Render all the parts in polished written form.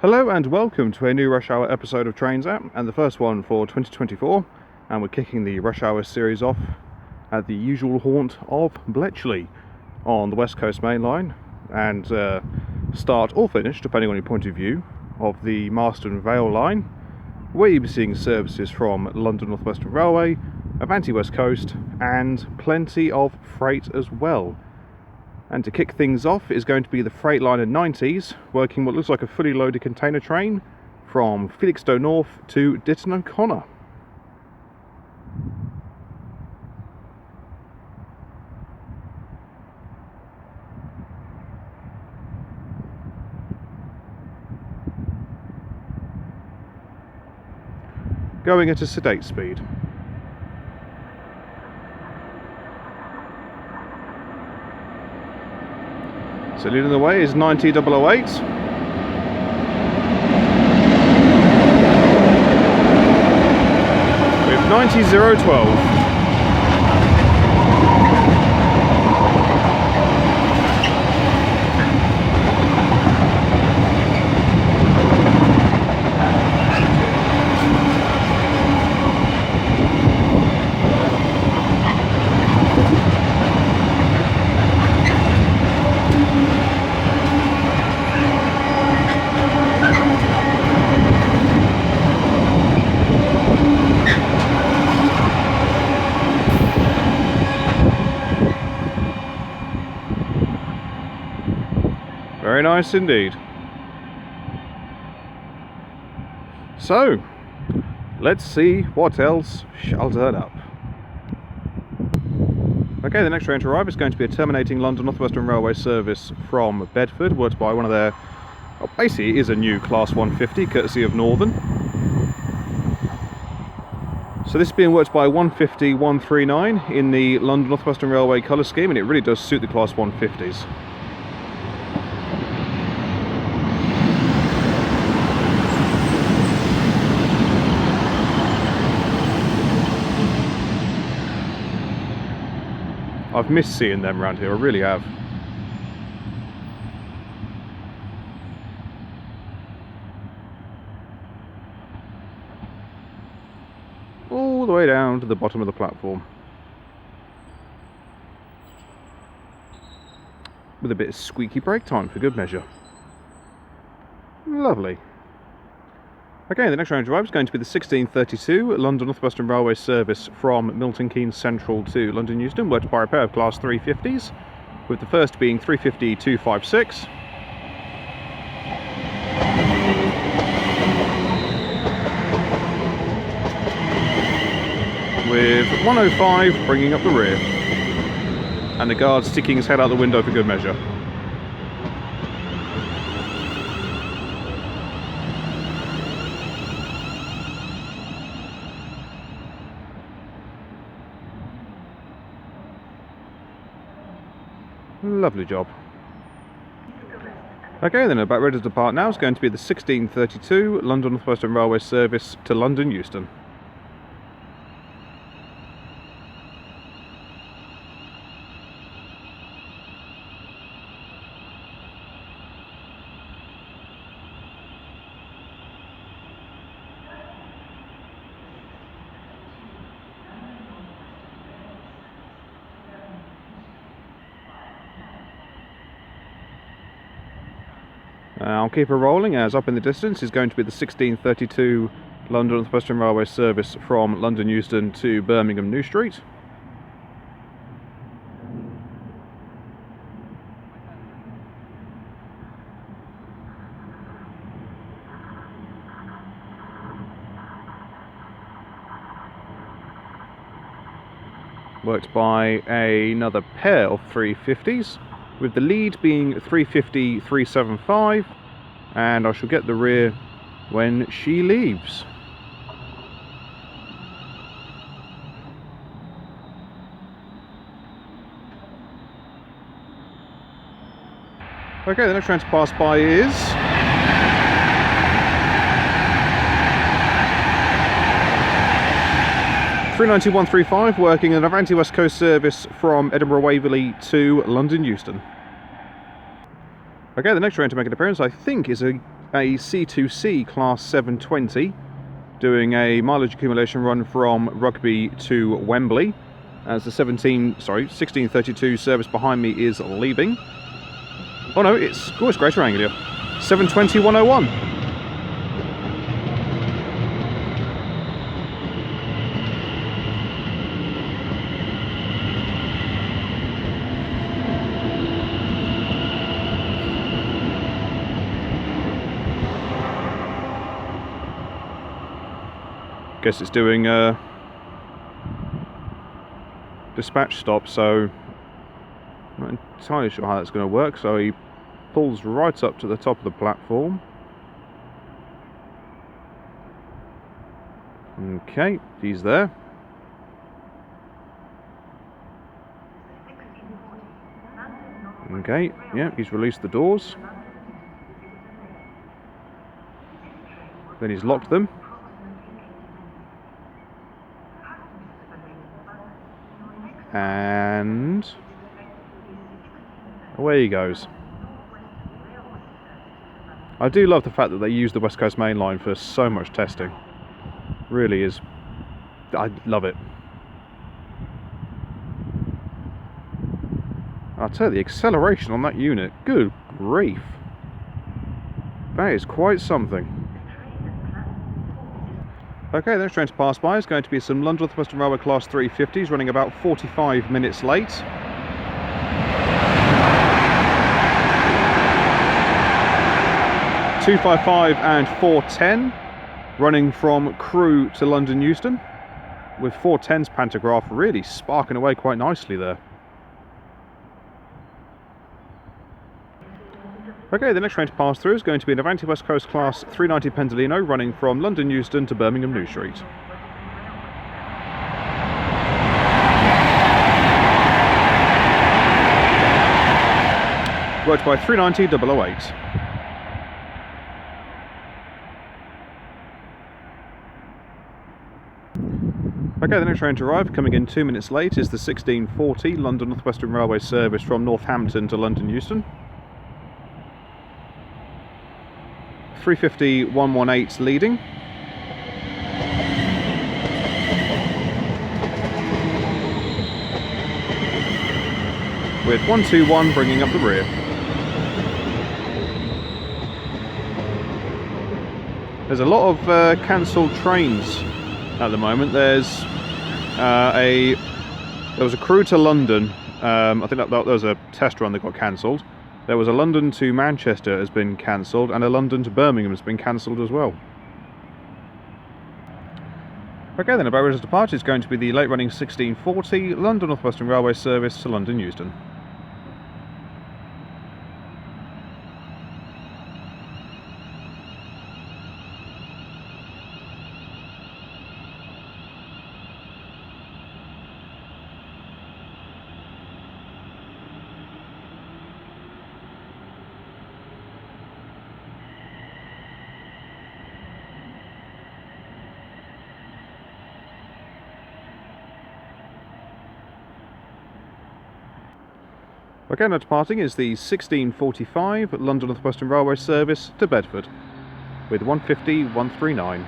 Hello and welcome to a new Rush Hour episode of Trains App, and the first one for 2024, and we're kicking the Rush Hour series off at the usual haunt of Bletchley on the West Coast Mainline, and start or finish, depending on your point of view, of the Marston Vale line, where you'll be seeing services from London Northwestern Railway, Avanti West Coast, and plenty of freight as well. And to kick things off is going to be the Freightliner 90s, working what looks like a fully loaded container train from Felixstowe North to Ditton O'Connor. Going at a sedate speed. So leading the way is 90008. With 90012. Very nice indeed. So, let's see what else shall turn up. Okay, the next train to arrive is going to be a terminating London Northwestern Railway service from Bedford, worked by one of their, well, basically it is a new Class 150, courtesy of Northern. So this is being worked by 150-139 in the London Northwestern Railway colour scheme, and it really does suit the Class 150s. I've missed seeing them around here, I really have. All the way down to the bottom of the platform. With a bit of squeaky brake time for good measure. Lovely. Okay, the next train to arrive is going to be the 1632 London Northwestern Railway service from Milton Keynes Central to London Euston, worked by a pair of Class 350s, with the first being 350-256. With 105 bringing up the rear, and the guard sticking his head out the window for good measure. Lovely job. Okay, then about ready to depart now is going to be the 1632 London Northwestern Railway service to London Euston. I'll keep her rolling, as up in the distance is going to be the 1632 London Northwestern Railway service from London Euston to Birmingham New Street. Worked by another pair of 350s, with the lead being 350-375, and I shall get the rear when she leaves. Okay, the next train to pass by is 39135, working an Avanti West Coast service from Edinburgh Waverley to London Euston. Okay, the next train to make an appearance, I think, is a a C2C Class 720 doing a mileage accumulation run from Rugby to Wembley as the 1632 service behind me is leaving. Oh no, it's greater angle here. 720-101. Guess it's doing a dispatch stop, so I'm not entirely sure how that's going to work. So he pulls right up to the top of the platform. Okay, he's there. Okay, yeah, he's released the doors. Then he's locked them. And away he goes. I do love the fact that they use the West Coast Mainline for so much testing. Really is. I love it. I'll tell you, the acceleration on that unit, good grief. That is quite something. Okay, the next train to pass by is going to be some London Northwestern Railway Class 350s running about 45 minutes late. (255) and 410 running from Crewe to London Euston, with 410's pantograph really sparking away quite nicely there. Okay, the next train to pass through is going to be an Avanti West Coast Class 390 Pendolino running from London Euston to Birmingham New Street. Worked by 390-008. Okay, the next train to arrive, coming in 2 minutes late, is the 1640 London Northwestern Railway service from Northampton to London Euston. 350-118 leading. With 121 bringing up the rear. There's a lot of cancelled trains at the moment. There was a Crewe to London. I think that was a test run that got cancelled. There was a London to Manchester has been cancelled, and a London to Birmingham has been cancelled as well. Okay, then about Ridge's departure is going to be the late running 1640 London Northwestern Railway service to London Euston. Okay, now departing is the 1645 London Northwestern Railway service to Bedford with 150-139.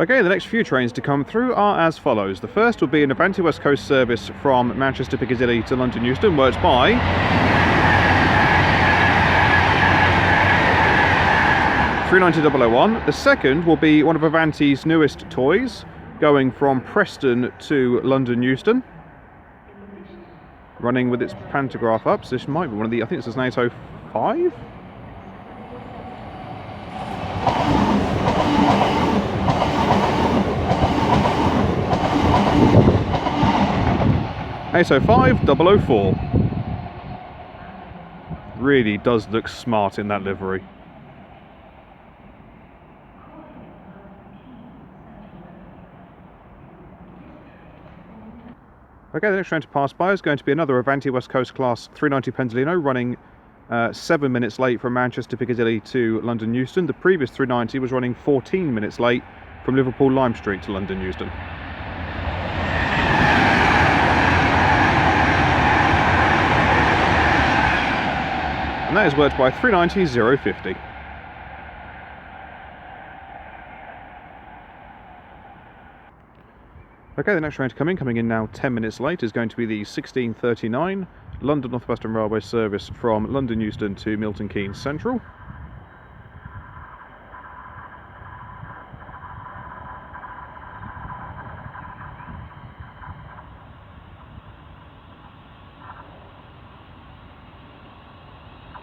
Okay, the next few trains to come through are as follows. The first will be an Avanti West Coast service from Manchester Piccadilly to London Euston, worked by 390-001. The second will be one of Avanti's newest toys, going from Preston to London Euston, running with its pantograph up. So this might be one of the, I think this is an 805? 805 004. Really does look smart in that livery. Okay, the next train to pass by is going to be another Avanti West Coast Class 390 Pendolino, running 7 minutes late from Manchester Piccadilly to London Euston. The previous 390 was running 14 minutes late from Liverpool Lime Street to London Euston. And that is worked by 390 050. Okay, the next train to coming in now 10 minutes late, is going to be the 1639 London Northwestern Railway service from London Euston to Milton Keynes Central.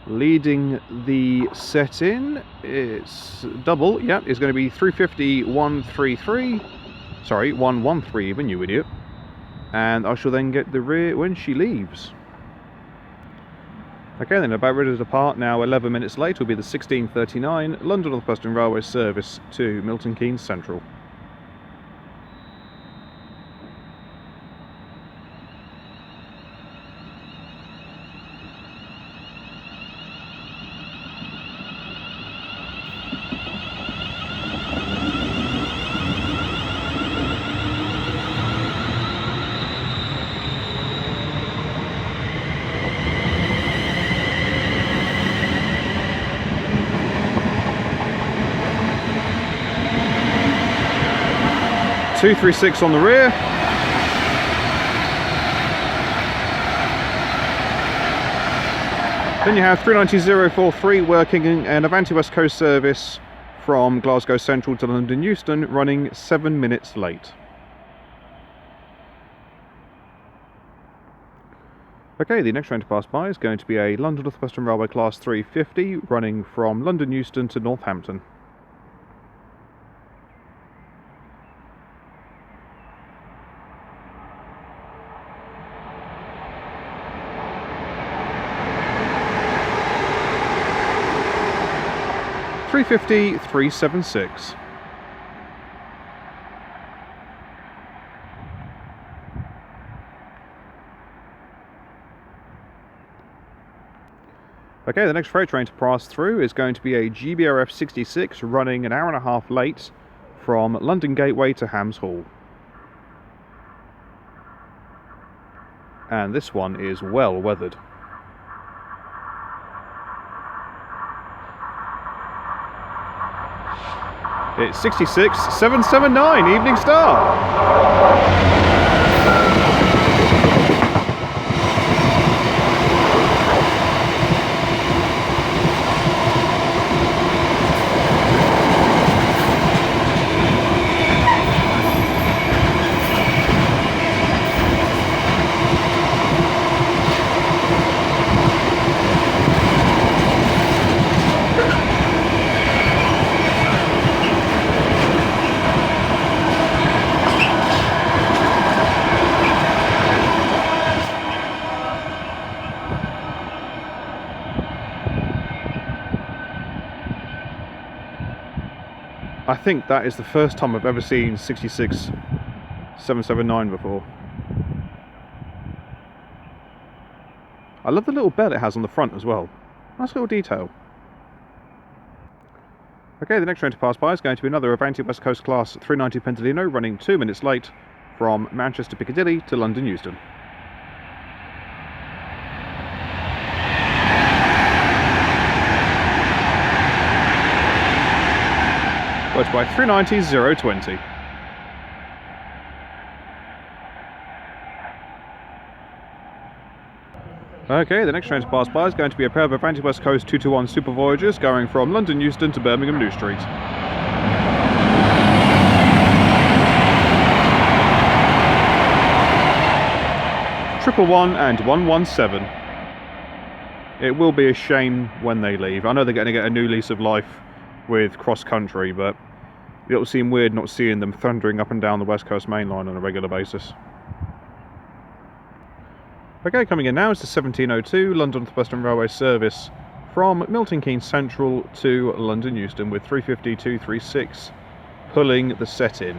Leading the set-in, it's double, yeah, is going to be 350 133. Sorry, 113 even, you idiot. And I shall then get the rear when she leaves. Okay, then about ready to depart now, 11 minutes late, will be the 1639 London Northwestern Railway service to Milton Keynes Central. Two 236 on the rear. Then you have 390043 working an Avanti West Coast service from Glasgow Central to London Euston, running 7 minutes late. Okay, the next train to pass by is going to be a London Northwestern Railway Class 350 running from London Euston to Northampton. .350 376. Okay, the next freight train to pass through is going to be a GBRF 66 running an hour and a half late from London Gateway to Hams Hall. And this one is well weathered. It's 66779, Evening Star. I think that is the first time I've ever seen 66779 before. I love the little bell it has on the front as well. Nice little detail. Okay, the next train to pass by is going to be another Avanti West Coast Class 390 Pendolino running 2 minutes late from Manchester Piccadilly to London Euston. Worked by 390 020. Okay, the next train to pass by is going to be a pair of Avanti West Coast 221 Super Voyagers going from London Euston to Birmingham New Street. Triple 1 and 117. It will be a shame when they leave. I know they're going to get a new lease of life with cross country, but it'll seem weird not seeing them thundering up and down the West Coast Mainline on a regular basis. Okay, coming in now is the 1702 London Northwestern Railway service from Milton Keynes Central to London Euston with 350-236 pulling the set in.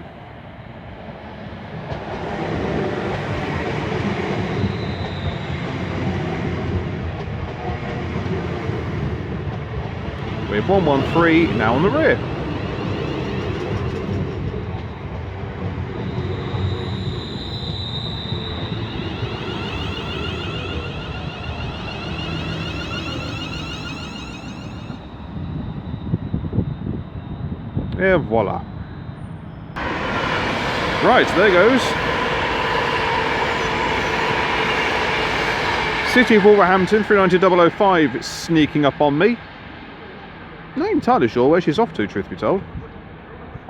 We have 113 now on the rear. Et voila. Right, there goes City of Wolverhampton 390-005 sneaking up on me. Not entirely sure where she's off to, truth be told.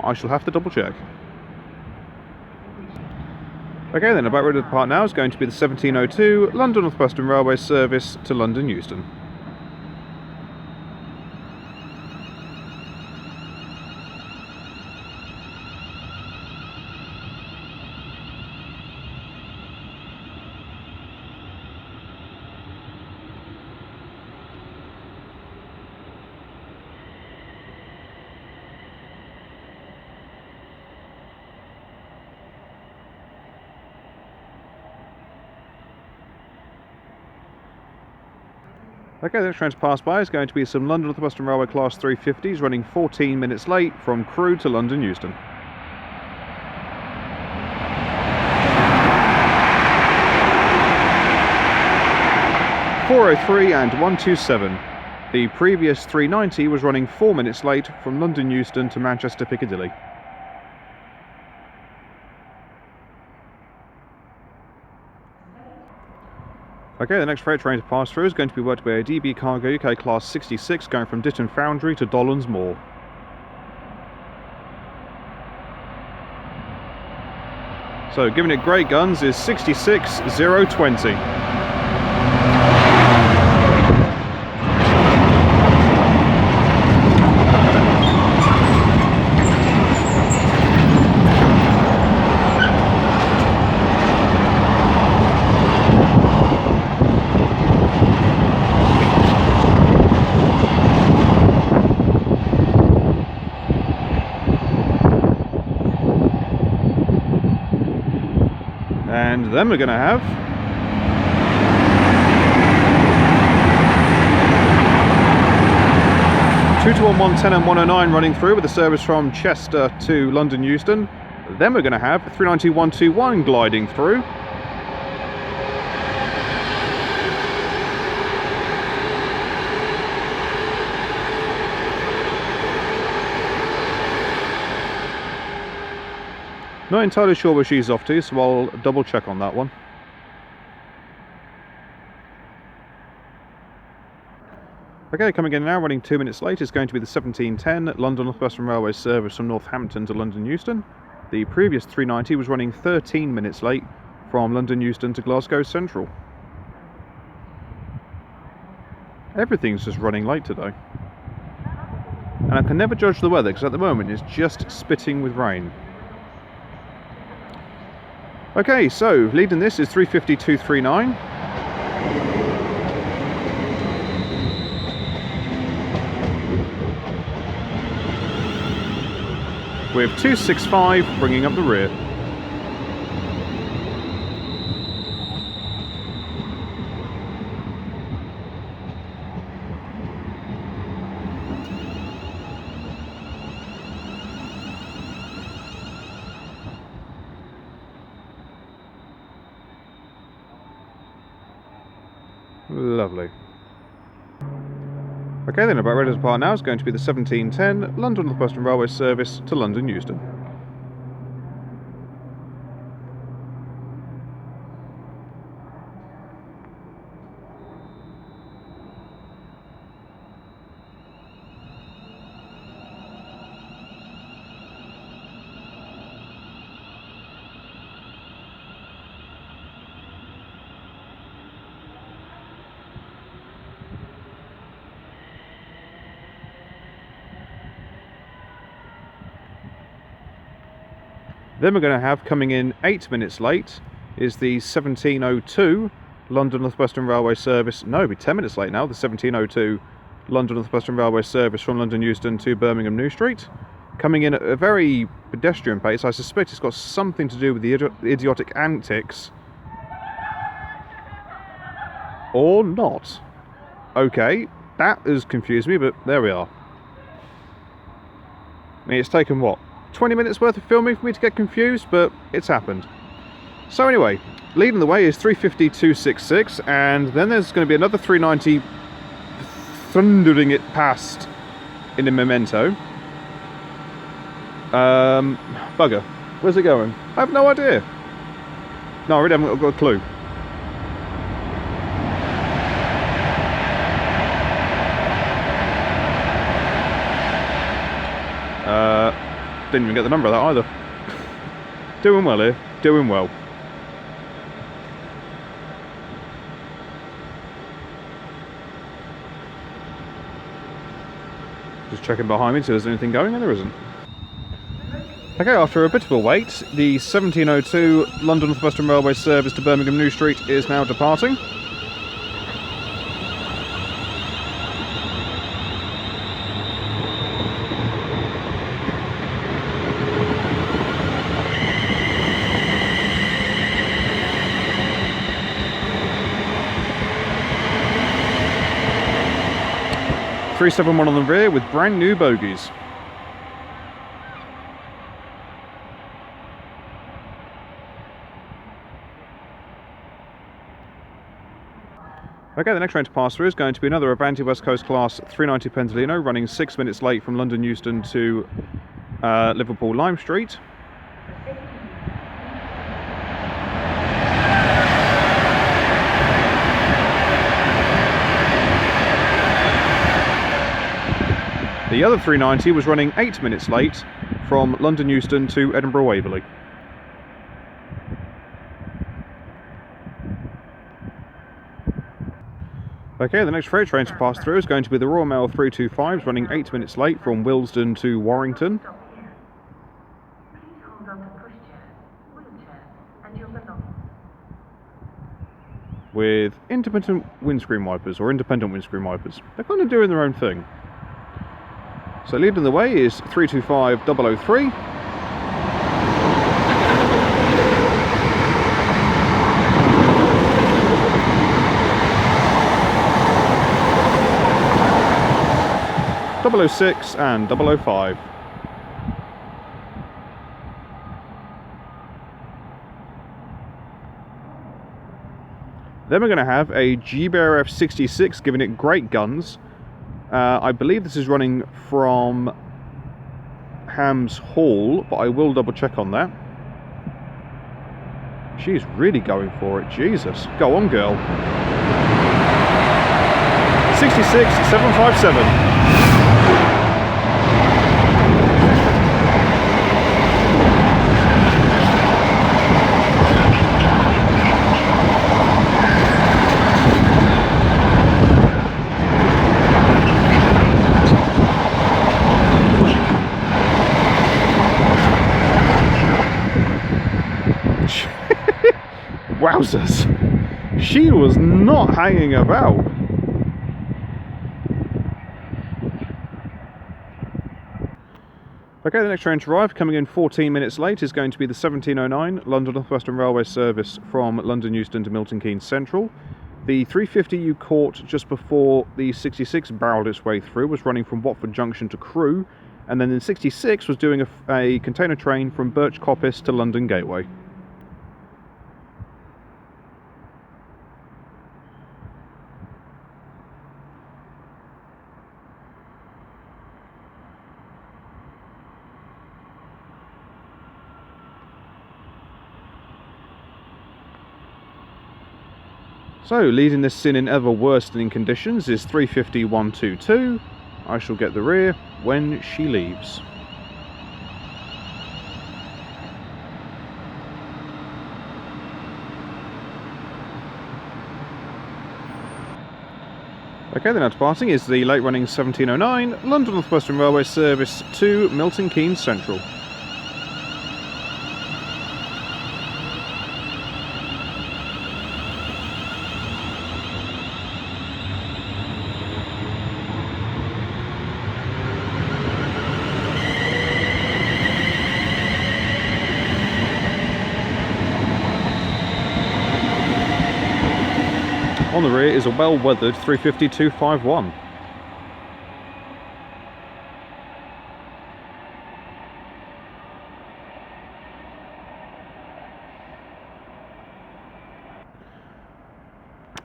I shall have to double check. Okay then, about ready to depart now is going to be the 1702 London Northwestern Railway service to London Euston. Okay, the next train to pass by is going to be some London Northwestern Railway Class 350s running 14 minutes late from Crewe to London Euston. .403 and 127. The previous 390 was running 4 minutes late from London Euston to Manchester Piccadilly. Okay, the next freight train to pass through is going to be worked by a DB Cargo UK Class 66 going from Ditton Foundry to Dollond's Moor. So, giving it great guns is 66-020. And then we're going to have two to 110 and 109 running through with a service from Chester to London Euston. Then we're going to have 390-121 gliding through. Not entirely sure where she's off to, so I'll double check on that one. Okay, coming in now, running 2 minutes late, is going to be the 1710 London Northwestern Railway service from Northampton to London Euston. The previous 390 was running 13 minutes late from London Euston to Glasgow Central. Everything's just running late today. And I can never judge the weather because at the moment it's just spitting with rain. Okay, so leading this is 350-239. With 265 bringing up the rear. Lovely. Okay then, about ready to depart now is going to be the 1710 London Northwestern Railway service to London Euston. Then we're going to have, coming in 8 minutes late, is the 1702 London Northwestern Railway service, no, it'll be 10 minutes late now, the 1702 London Northwestern Railway service from London Euston to Birmingham New Street, coming in at a very pedestrian pace. I suspect it's got something to do with the idiotic antics, or not. Okay, that has confused me, but there we are. I mean, it's taken, what, 20 minutes worth of filming for me to get confused, but it's happened. So anyway, leading the way is 350.266, and then there's going to be another 390 thundering it past in a memento. Bugger. Where's it going? I have no idea. No, I really haven't got a clue. Didn't even get the number of that either. Doing well here. Doing well. Just checking behind me to see if there's anything going, and there isn't. Okay, after a bit of a wait, the 1702 London Northwestern Railway service to Birmingham New Street is now departing. .371 on the rear with brand new bogies. Okay, the next train to pass through is going to be another Avanti West Coast class 390 Pendolino, running 6 minutes late from London Euston to Liverpool Lime Street. The other 390 was running 8 minutes late from London Euston to Edinburgh Waverley. Okay, the next freight train to pass through is going to be the Royal Mail 325s, running 8 minutes late from Willesden to Warrington. With independent windscreen wipers, or independent windscreen wipers. They're kind of doing their own thing. So leading the way is 325003. .006 and 005. Then we're going to have a GBRF 66 giving it great guns. I believe this is running from Hams Hall, but I will double check on that. She's really going for it, Jesus. Go on, girl. 66757. Wowzers, she was not hanging about. Okay, the next train to arrive, coming in 14 minutes late, is going to be the 1709 London Northwestern Railway service from London Euston to Milton Keynes Central. The 350 you caught just before the 66 barrelled its way through was running from Watford Junction to Crewe, and then the 66 was doing a container train from Birch Coppice to London Gateway. So, leading this in ever worsening conditions is 350.122. I shall get the rear when she leaves. Okay, the next passing is the late running 1709 London Northwestern Railway service to Milton Keynes Central. On the rear is a well-weathered 350-251.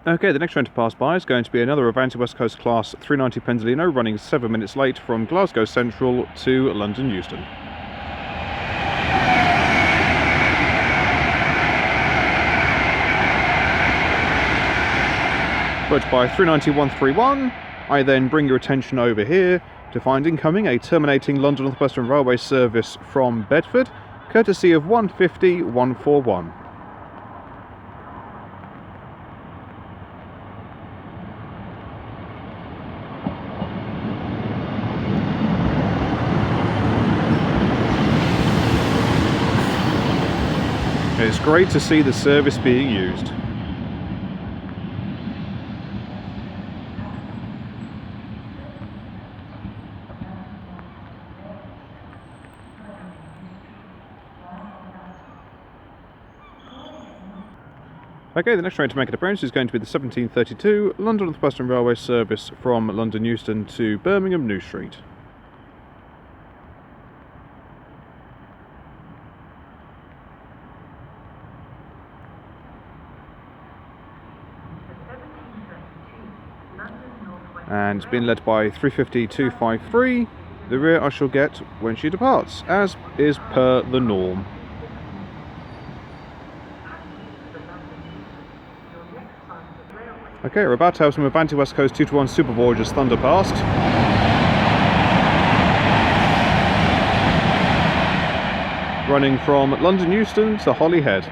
Okay, the next train to pass by is going to be another Avanti West Coast Class 390 Pendolino, running 7 minutes late from Glasgow Central to London Euston. But by 390-131, I then bring your attention over here to find incoming a terminating London Northwestern Railway service from Bedford, courtesy of 150-141. It's great to see the service being used. Okay, the next train to make an appearance is going to be the 1732 London Northwestern Railway service from London Euston to Birmingham New Street. And it's been led by 350-253. The rear I shall get when she departs, as is per the norm. Okay, we're about to have some Avanti West Coast 221 Super Voyagers thunder past. Running from London Euston to Holyhead.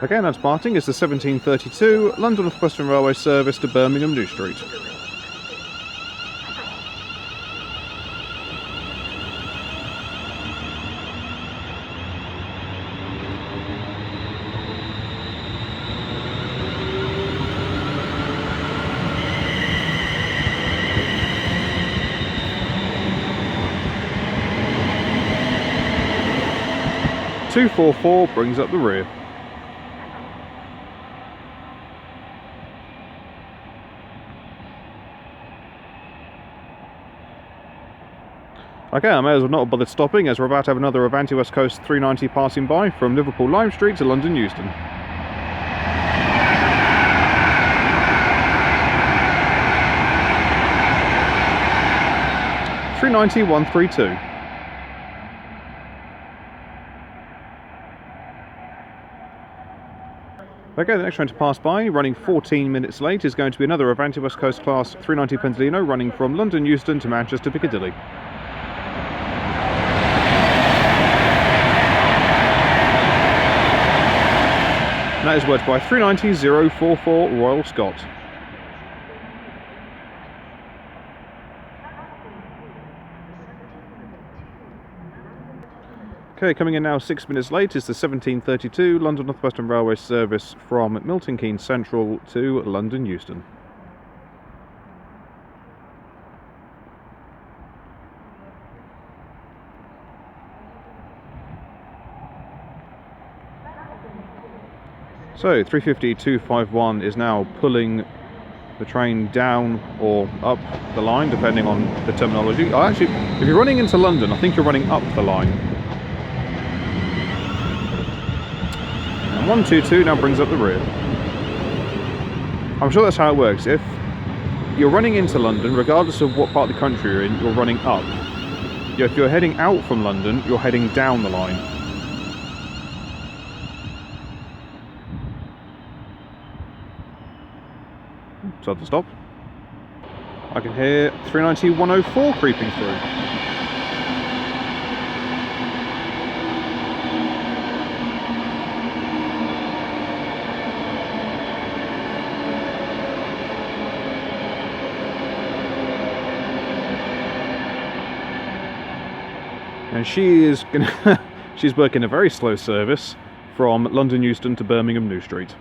Okay, and that's parting is the 1732 London Northwestern Railway service to Birmingham New Street. "244" brings up the rear. Okay, I may as well not have bothered stopping, as we're about to have another Avanti West Coast 390 passing by from Liverpool Lime Street to London Euston. "390-132. Okay, the next train to pass by, running 14 minutes late, is going to be another Avanti West Coast Class 390 Pendolino, running from London Euston to Manchester Piccadilly. And that is worked by 390-044 Royal Scot. Okay, coming in now 6 minutes late is the 1732 London Northwestern Railway service from Milton Keynes Central to London Euston. So 350-251 is now pulling the train down or up the line, depending on the terminology. Oh, actually, if you're running into London, I think you're running up the line. And 122 now brings up the rear. I'm sure that's how it works. If you're running into London, regardless of what part of the country you're in, you're running up. If you're heading out from London, you're heading down the line. So to stop. I can hear 390-104 creeping through. And she's working a very slow service from London Euston to Birmingham New Street.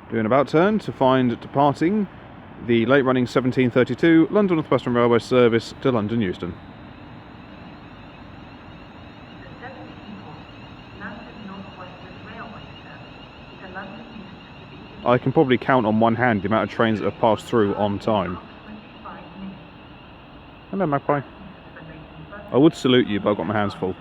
Doing about turn to find departing the late running 1732 London Northwestern Railway service to London Euston. The 1740 London Northwestern Railway service to London Euston. I can probably count on one hand the amount of trains that have passed through on time. Hello, Magpie. I would salute you, but I've got my hands full.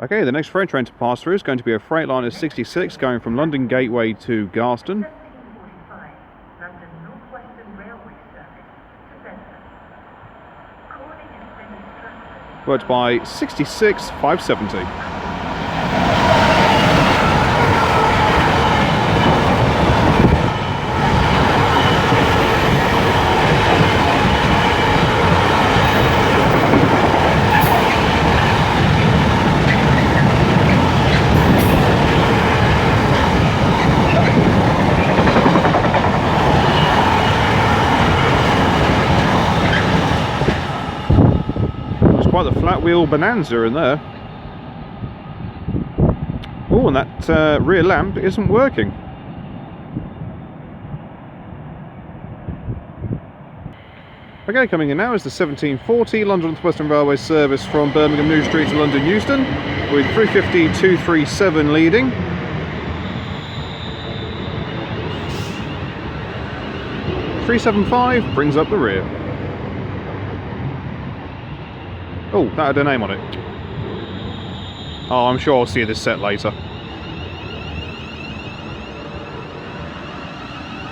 Okay, the next freight train to pass through is going to be a Freightliner 66 going from London Gateway to Garston. 1745 London Northwestern Railway service to Denbigh. Calling and sending traffic. Worked by 66 570. Quite the flat wheel bonanza in there. Oh, and that rear lamp isn't working. Okay, coming in now is the 1740 London Northwestern Railway service from Birmingham New Street to London Euston, with 350-237 leading. .375 brings up the rear. Oh, that had a name on it. Oh, I'm sure I'll see this set later.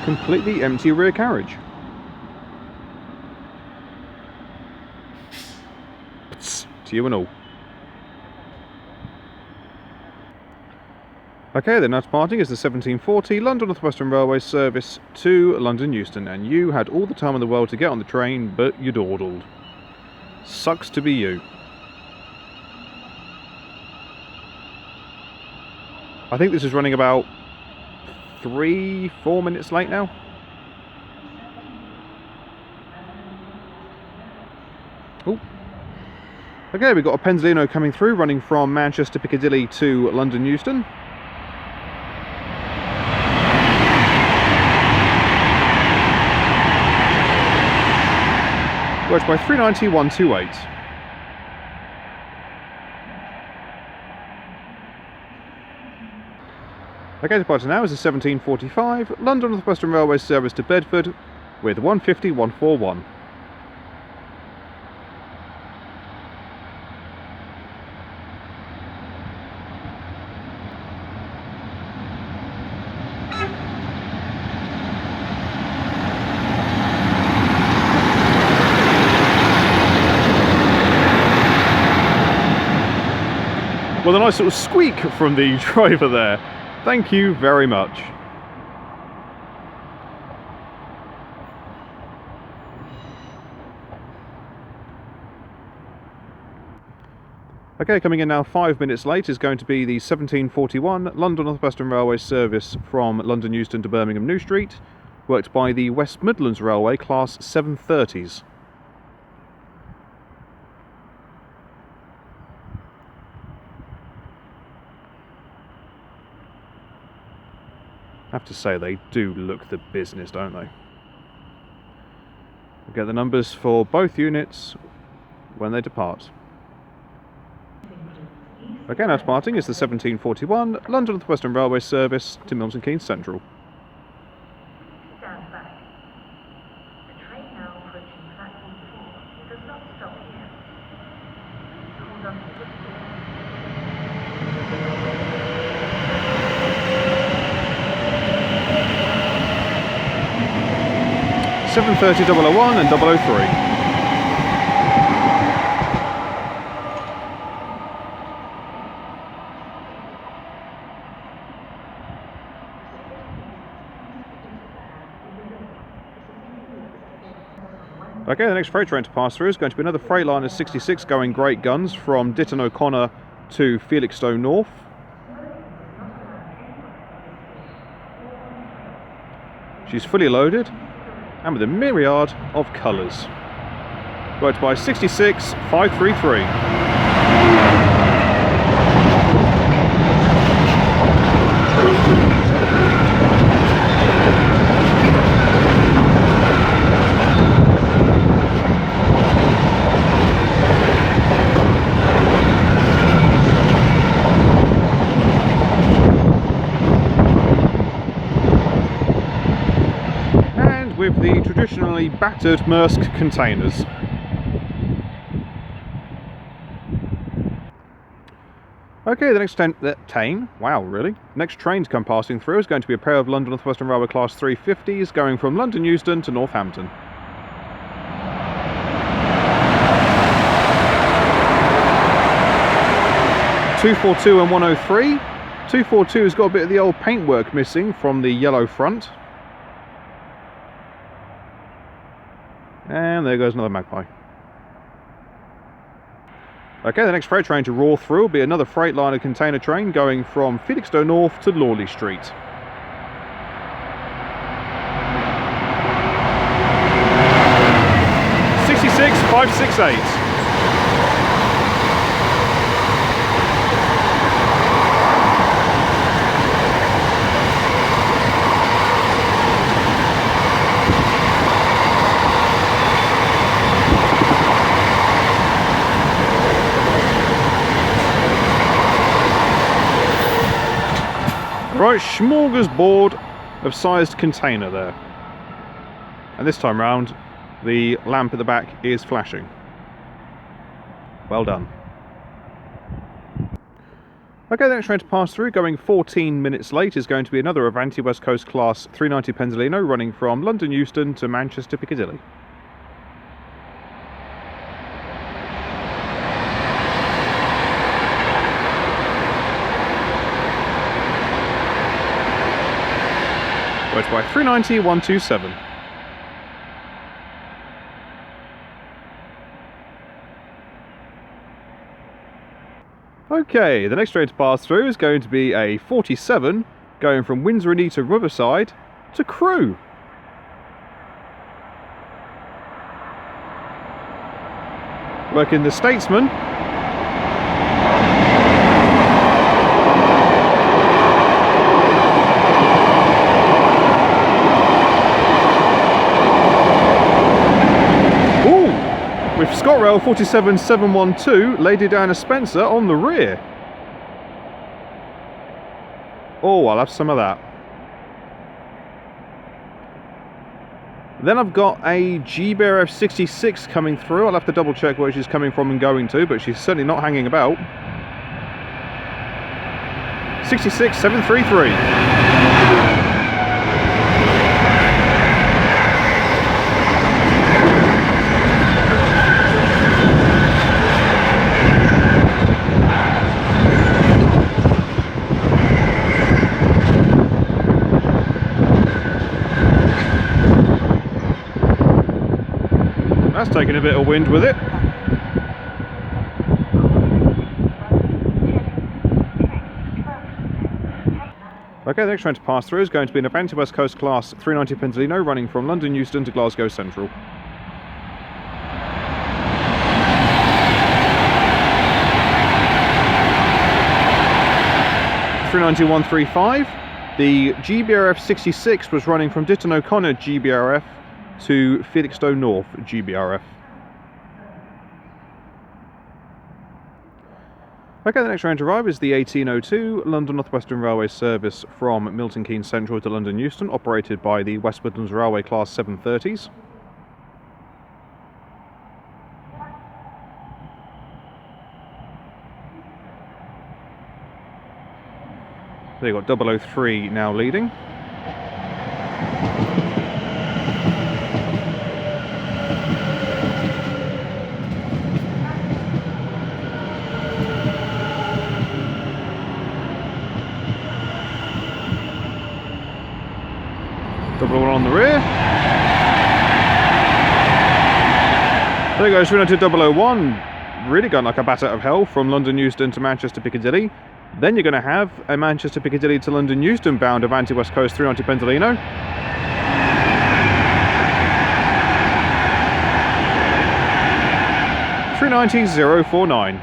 Completely empty rear carriage. Pts, to you and all. Okay, the next parting is the 1740 London Northwestern Railway service to London Euston, and you had all the time in the world to get on the train, but you dawdled. Sucks to be you. I think this is running about 3-4 minutes late now. Oh. Okay, we've got a Penzolino coming through, running from Manchester Piccadilly to London Euston. Worked by 390-128. Okay, departure now is the 1745 London Northwestern Railway service to Bedford with 150-141. Well, a nice little squeak from the driver there. Thank you very much. Okay, coming in now 5 minutes late is going to be the 1741 London Northwestern Railway service from London Euston to Birmingham New Street, worked by the West Midlands Railway Class 730s. I have to say, they do look the business, don't they? We'll get the numbers for both units when they depart. Okay, now departing is the 1741 London Northwestern Railway service to Milton Keynes Central. Stand back. The train now approaching platform 4 does not stop here. Hold on to this door. 730, 001 and 003. Okay, the next freight train to pass through is going to be another Freightliner 66 going great guns from Ditton O'Connor to Felixstowe North. She's fully loaded and with a myriad of colours. Worked by 66533. With the traditionally battered Maersk containers. Okay, the next next train to come passing through is going to be a pair of London Northwestern Railway Class 350s going from London Euston to Northampton. (242) and 103. 242 has got a bit of the old paintwork missing from the yellow front. And there goes another magpie. Okay, the next freight train to roar through will be another Freightliner container train going from Felixstowe North to Lawley Street. (66,568). Right, smorgasbord of sized container there. And this time round, the lamp at the back is flashing. Well done. Okay, the next train to pass through, going 14 minutes late, is going to be another Avanti West Coast Class 390 Penzolino running from London Euston to Manchester Piccadilly. Worked by 390 127. Okay, the next train to pass through is going to be a 47 going from Windsor and Eton Riverside to Crewe. Working the Statesman. With ScotRail 47712, Lady Diana Spencer on the rear. Oh, I'll have some of that. Then I've got a GBRF 66 coming through. I'll have to double check where she's coming from and going to, but she's certainly not hanging about. 66733. That's taking a bit of wind with it. Okay, the next train to pass through is going to be an Avanti West Coast Class 390 Penzolino running from London Euston to Glasgow Central. (390-135). The GBRF 66 was running from Ditton O'Connor GBRF to Felixstowe North GBRF. Okay, the next train to arrive is the 1802 London Northwestern Railway service from Milton Keynes Central to London Euston, operated by the West Midlands Railway Class 730s. So you've got 003 now leading. Double one on the rear. There goes 392 001. Really gone like a bat out of hell from London Euston to Manchester Piccadilly. Then you're going to have a Manchester Piccadilly to London Euston bound Avanti West Coast 390 Penzolino. 390,049.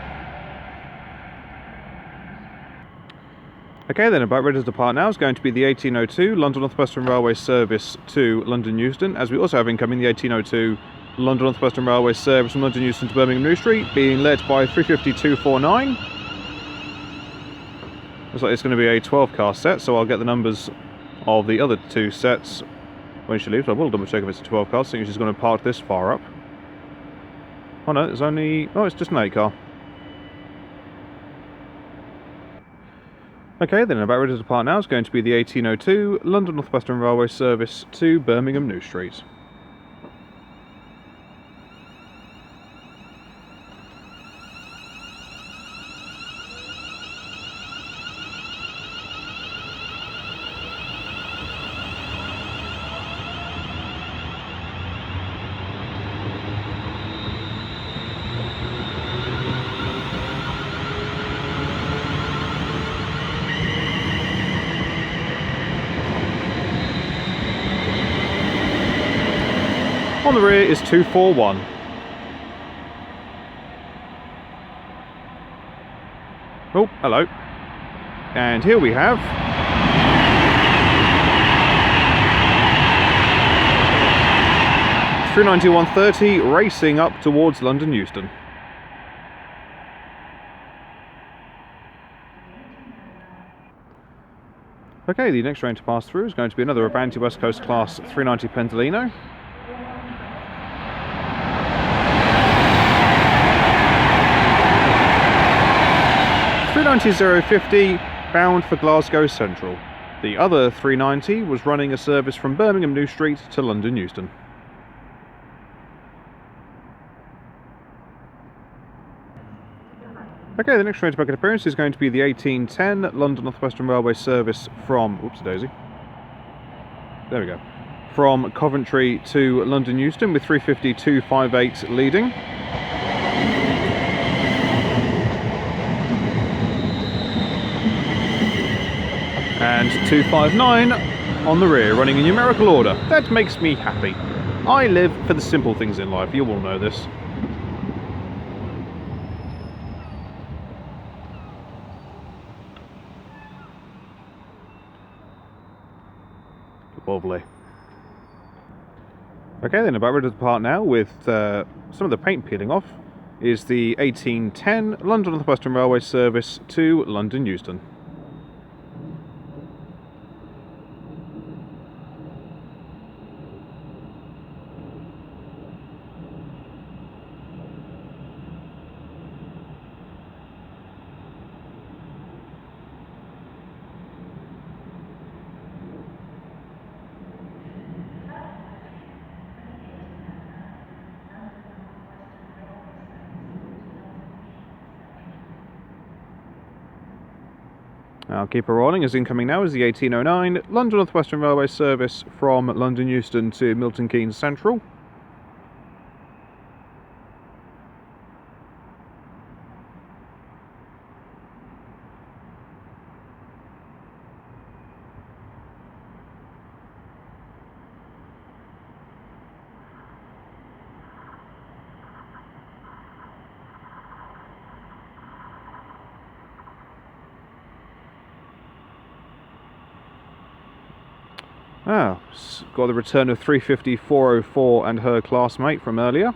Okay, then about ready to depart now is going to be the 1802 London Northwestern Railway service to London Euston, as we also have incoming the 1802 London Northwestern Railway service from London Euston to Birmingham New Street, being led by 350,249. Looks like it's going to be a 12-car set, so I'll get the numbers of the other two sets when she leaves. I will double check if it's a 12 car, seeing she's going to park this far up. Oh no, it's only... oh, it's just an 8 car. Okay, then about ready to depart now is going to be the 1802 London Northwestern Railway service to Birmingham New Street. On the rear is 241. Oh, hello. And here we have 39130 racing up towards London Euston. Okay, the next train to pass through is going to be another Avanti West Coast class 390 Pendolino. 390,050 bound for Glasgow Central. The other 390 was running a service from Birmingham New Street to London Euston. Okay, the next train to make an appearance is going to be the 1810 London Northwestern Railway service from... whoopsie daisy. There we go. From Coventry to London Euston with 350,258 leading. And 259 on the rear, running in numerical order. That makes me happy. I live for the simple things in life, you all know this. Lovely. Okay, then about ready to depart now with some of the paint peeling off is the 1810 London Northwestern Railway service to London Euston. I'll keep her rolling, as incoming now is the 1809 London Northwestern Railway service from London Euston to Milton Keynes Central. Got the return of 350,404 and her classmate from earlier.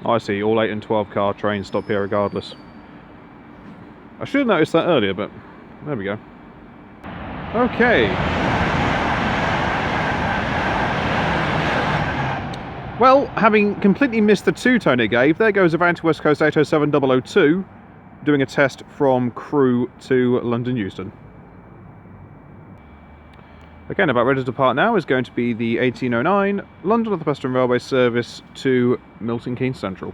I see, all 8 and 12 car trains stop here regardless. I should have noticed that earlier, but there we go. Okay. Well, having completely missed the two-tone it gave, there goes Avanti West Coast 807002 doing a test from Crewe to London Euston. Again, about ready to depart now is going to be the 1809 London Northwestern Railway service to Milton Keynes Central.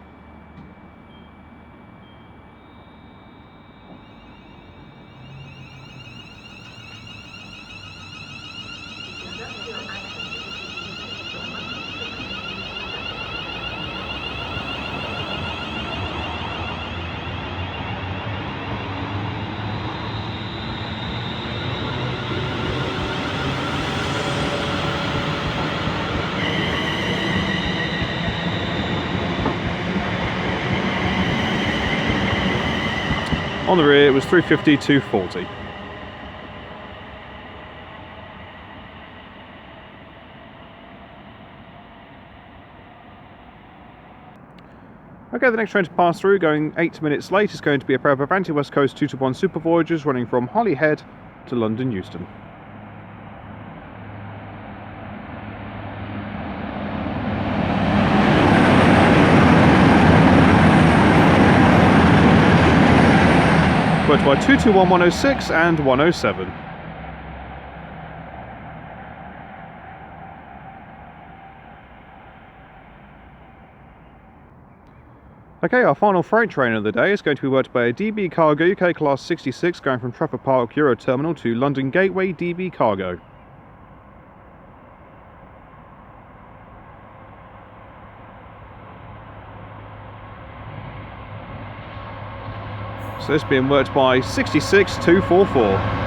On the rear it was 350 240. Okay, the next train to pass through, going 8 minutes late, is going to be a pair of Avanti West Coast 221 Super Voyagers running from Holyhead to London Euston. Worked by 221 106 and 107. Okay, our final freight train of the day is going to be worked by a DB Cargo UK Class 66 going from Trafford Park Euro Terminal to London Gateway DB Cargo. So this being worked by 66 244.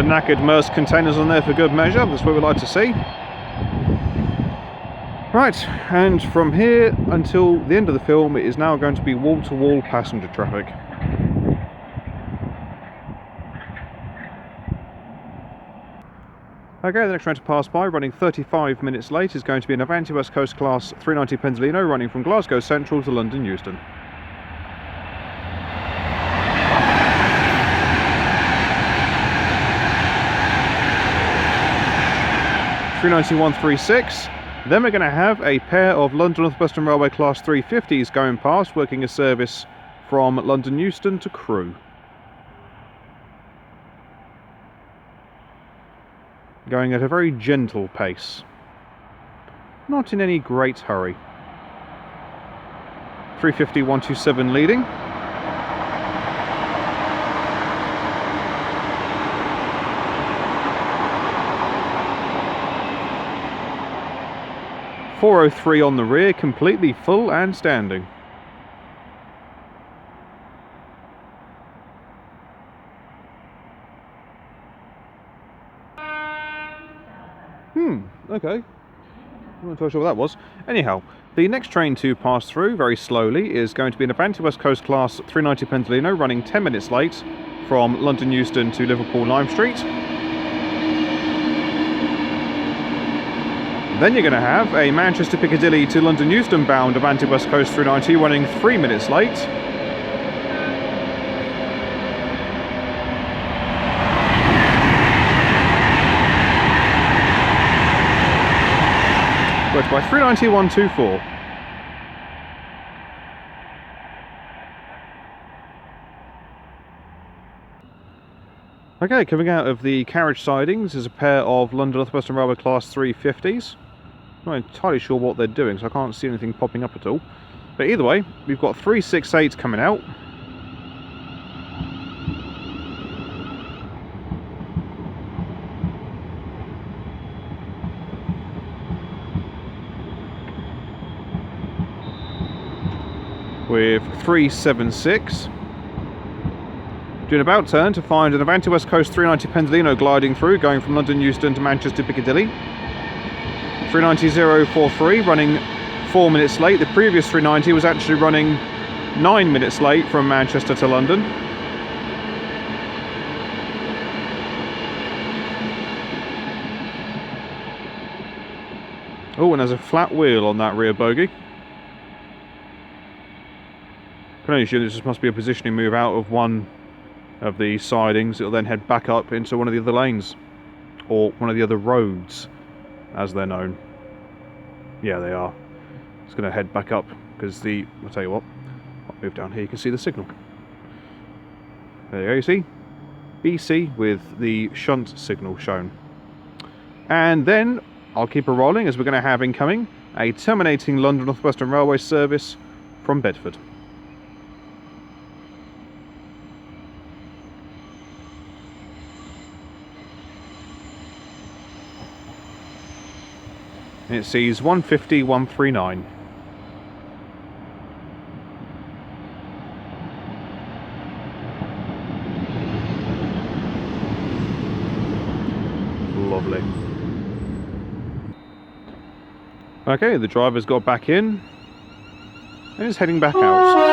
Knackered Maersk containers on there for good measure, that's what we like to see. Right, and from here until the end of the film it is now going to be wall-to-wall passenger traffic. Okay, the next train to pass by, running 35 minutes late, is going to be an Avanti West Coast Class 390 Pendolino running from Glasgow Central to London Euston. 39136. Then we're going to have a pair of London Northwestern Railway Class 350s going past, working a service from London Euston to Crewe. Going at a very gentle pace. Not in any great hurry. 350 127 leading. .403 on the rear, completely full and standing. Okay. I'm not sure what that was. Anyhow, the next train to pass through very slowly is going to be an Avanti West Coast Class 390 Pendolino running 10 minutes late from London Euston to Liverpool Lime Street. Then you're going to have a Manchester Piccadilly to London Euston bound Avanti West Coast 390 running 3 minutes late. Worked by 390 124. Okay, coming out of the carriage sidings is a pair of London Northwestern Railway Class 350s. Not entirely sure what they're doing, so I can't see anything popping up at all. But either way, we've got 368 coming out. With 376. Doing an about turn to find an Avanti West Coast 390 Pendolino gliding through, going from London Euston to Manchester Piccadilly. 390.043 running 4 minutes late. The previous 390 was actually running 9 minutes late from Manchester to London. Oh, and there's a flat wheel on that rear bogie. Can only assume this must be a positioning move out of one of the sidings. It'll then head back up into one of the other lanes, or one of the other roads as they're known. Yeah, they are. It's going to head back up because I'll tell you what, I'll move down here, you can see the signal. There you go, you see? BC with the shunt signal shown. And then I'll keep it rolling as we're going to have incoming a terminating London Northwestern Railway service from Bedford. It sees 150, 139. Lovely. Okay, the driver's got back in and is heading back out.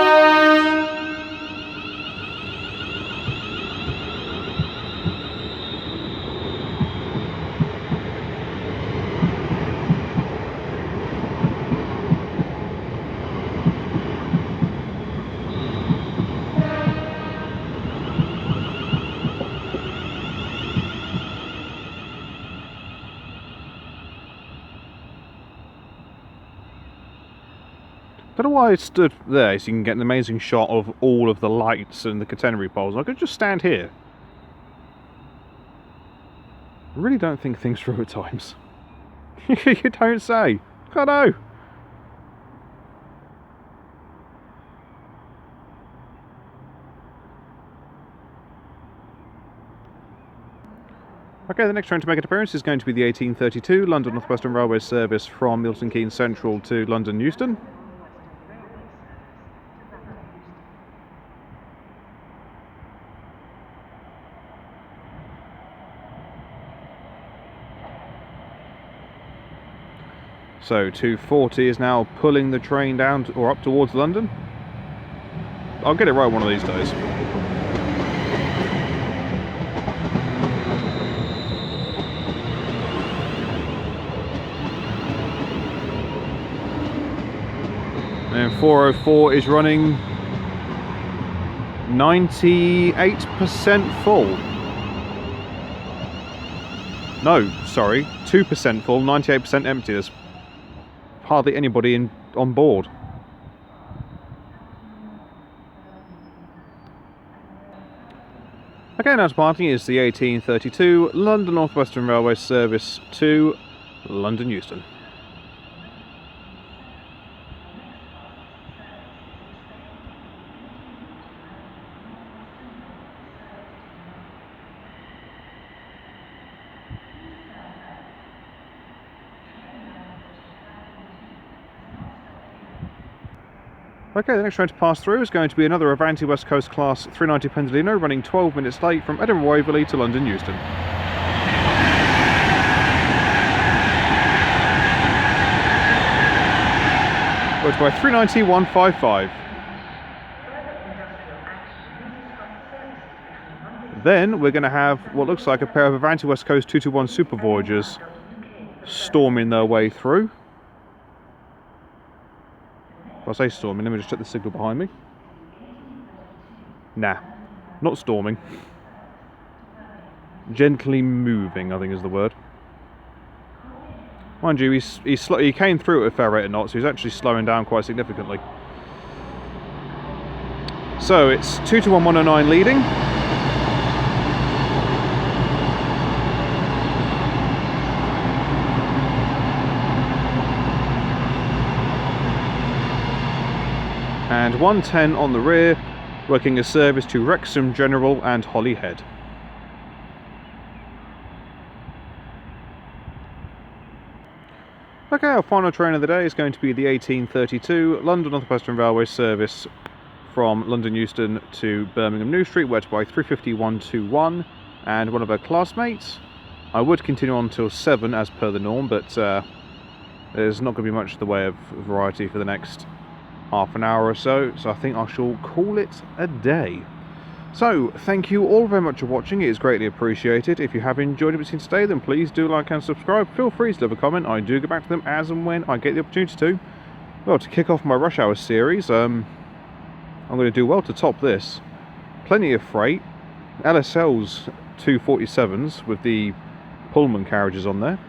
Don't know why I stood there so you can get an amazing shot of all of the lights and the catenary poles. I could just stand here. I really don't think things through at times. You don't say. I know. Okay, the next train to make an appearance is going to be the 1832 London Northwestern Railway service from Milton Keynes Central to London Euston. So 240 is now pulling the train down or up towards London. I'll get it right one of these days. And 404 is running 98% full. No, sorry, 2% full, 98% empty. There's hardly anybody on board. Okay, now departing is the 1832 London Northwestern Railway service to London Euston. Okay, the next train to pass through is going to be another Avanti West Coast class 390 Pendolino, running 12 minutes late from Edinburgh Waverley to London Euston. Worked by 390 155. Then we're going to have what looks like a pair of Avanti West Coast 221 Super Voyagers storming their way through. If I say storming, let me just check the signal behind me. Nah, not storming. Gently moving, I think is the word. Mind you, he came through at a fair rate of knots, so he's actually slowing down quite significantly. So it's 221 109 leading. And 110 on the rear, working a service to Wrexham General and Holyhead. Okay, our final train of the day is going to be the 1832 London Northwestern Railway service from London Euston to Birmingham New Street, worked by 350 121 and one of our classmates. I would continue on till 7 as per the norm, but there's not going to be much in the way of variety for the next half an hour or so, so I think I shall call it a day. So, thank you all very much for watching, it is greatly appreciated. If you have enjoyed what you've seen today, then please do like and subscribe. Feel free to leave a comment, I do get back to them as and when I get the opportunity to. Well, to kick off my Rush Hour series, I'm going to do well to top this. Plenty of freight, LSL's 247s with the Pullman carriages on there.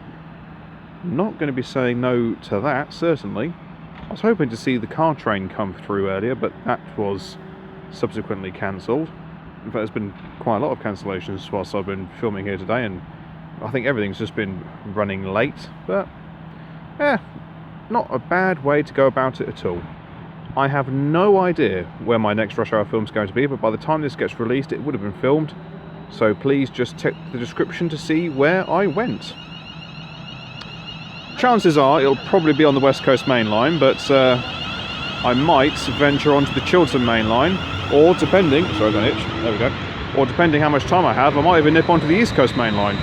Not going to be saying no to that, certainly. I was hoping to see the car train come through earlier, but that was subsequently cancelled. In fact, there's been quite a lot of cancellations whilst I've been filming here today, and I think everything's just been running late, but yeah, not a bad way to go about it at all. I have no idea where my next rush hour film is going to be, but by the time this gets released it would have been filmed, so please just check the description to see where I went. Chances are it'll probably be on the West Coast Mainline, but I might venture onto the Chiltern Mainline, or depending, sorry I got an itch, there we go, or depending how much time I have, I might even nip onto the East Coast Mainline.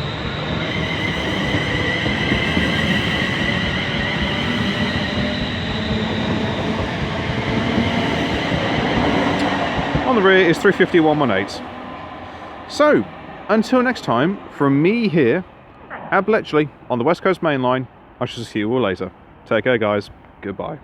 On the rear is 350-118. So, until next time, from me here at Bletchley on the West Coast Mainline, I shall see you all later. Take care guys, goodbye.